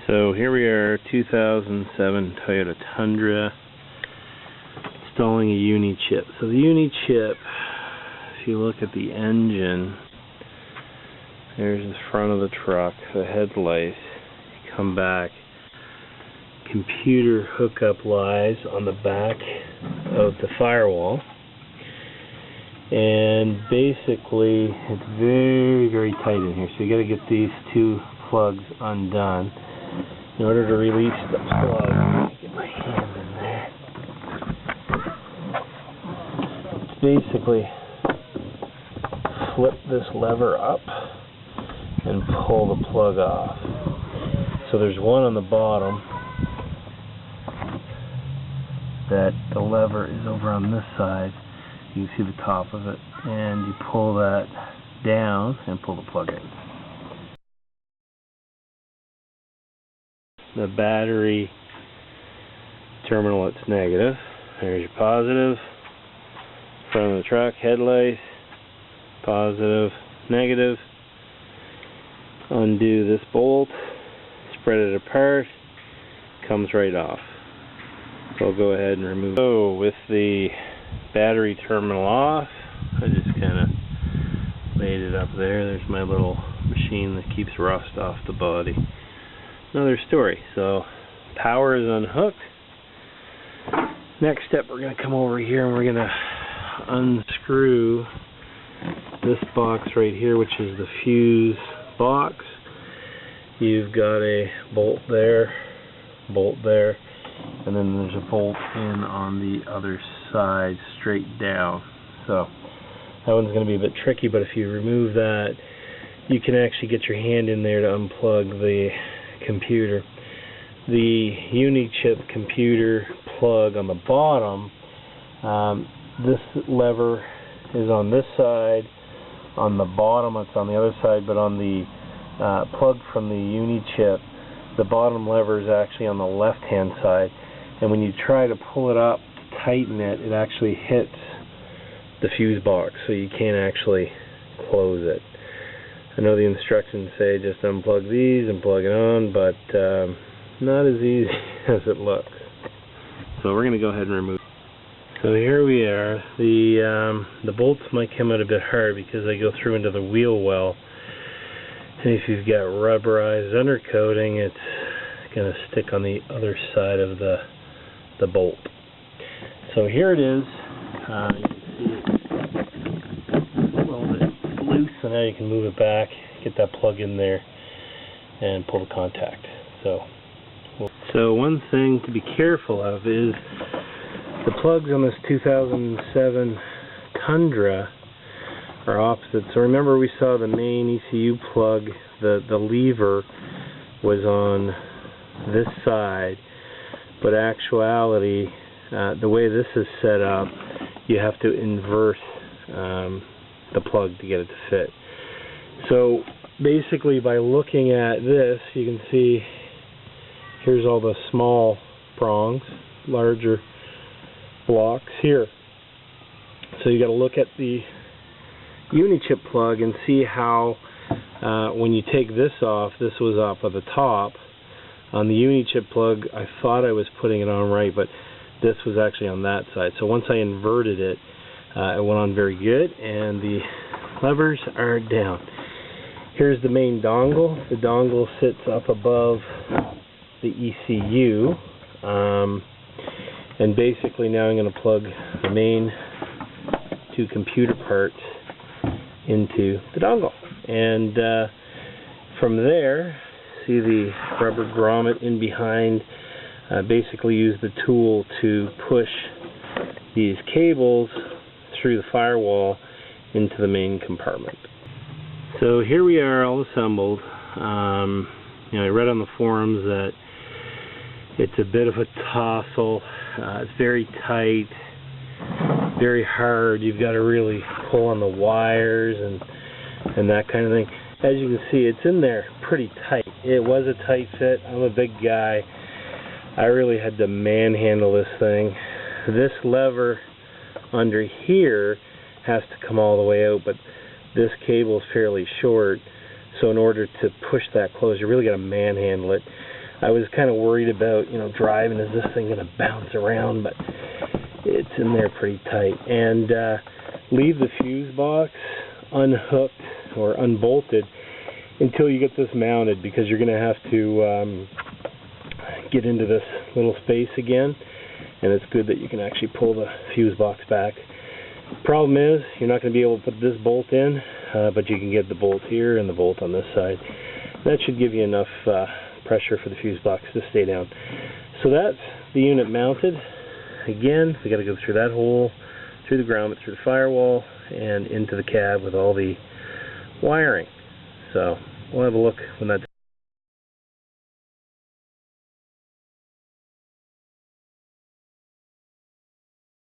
So here we are, 2007 Toyota Tundra, installing a Unichip. So the Unichip, if you look at the engine, there's the front of the truck, the headlights. You come back, computer hookup lies on the back of the firewall. And basically, it's very, very tight in here. So you got to get these two plugs undone. In order to release the plug, get my hand in there. It's basically flip this lever up and pull the plug off. So there's one on the bottom that the lever is over on this side. You can see the top of it, and you pull that down and pull the plug in. The battery terminal, it's negative. There's your positive. Front of the truck, headlights, positive, negative. Undo this bolt, spread it apart, comes right off. So I'll go ahead and remove it. So with the battery terminal off, I just kind of laid it up there. There's my little machine that keeps rust off the body. Another story. So power is unhooked. Next step, we're going to come over here and we're going to unscrew this box right here, which is the fuse box. You've got a bolt there, and then there's a bolt in on the other side, straight down. So that one's going to be a bit tricky, but if you remove that, you can actually get your hand in there to unplug the computer. The Unichip computer plug on the bottom, this lever is on this side. On the bottom, it's on the other side, but on the plug from the Unichip, the bottom lever is actually on the left-hand side. And when you try to pull it up to tighten it, it actually hits the fuse box, so you can't actually close it. I know the instructions say just unplug these and plug it on, but not as easy as it looks. So we're going to go ahead and remove. So here we are. The bolts might come out a bit hard because they go through into the wheel well. And if you've got rubberized undercoating, it's going to stick on the other side of the bolt. So here it is. You can see it's a little bit loose, so now you can move it back, get that plug in there, and pull the contact. So one thing to be careful of is the plugs on this 2007 Tundra are opposite. So remember, we saw the main ECU plug, the lever was on this side, but actuality, the way this is set up, you have to invert the plug to get it to fit. So basically, by looking at this, you can see here's all the small prongs, larger blocks here. So you got to look at the Unichip plug and see how when you take this off, this was off of the top. On the Unichip plug, I thought I was putting it on right, but this was actually on that side. So once I inverted it, it went on very good, and the levers are down. Here's the main dongle. The dongle sits up above the ECU, and basically now I'm going to plug the main two computer parts into the dongle, and from there, see the rubber grommet in behind. Basically use the tool to push these cables through the firewall into the main compartment. So here we are, all assembled. I read on the forums that it's a bit of a tussle. It's very tight, very hard. You've got to really pull on the wires and that kind of thing. As you can see, it's in there pretty tight. It was a tight fit. I'm a big guy. I really had to manhandle this thing. This lever under here has to come all the way out, but this cable is fairly short, so in order to push that closed, you really got to manhandle it. I was kind of worried about, driving, is this thing going to bounce around, but it's in there pretty tight. And leave the fuse box unhooked or unbolted until you get this mounted, because you're going to have to get into this little space again, and it's good that you can actually pull the fuse box back. Problem is, you're not going to be able to put this bolt in, but you can get the bolt here and the bolt on this side. That should give you enough pressure for the fuse box to stay down. So that's the unit mounted. Again, we got to go through that hole, through the grommet, through the firewall, and into the cab with all the wiring. So we'll have a look when that's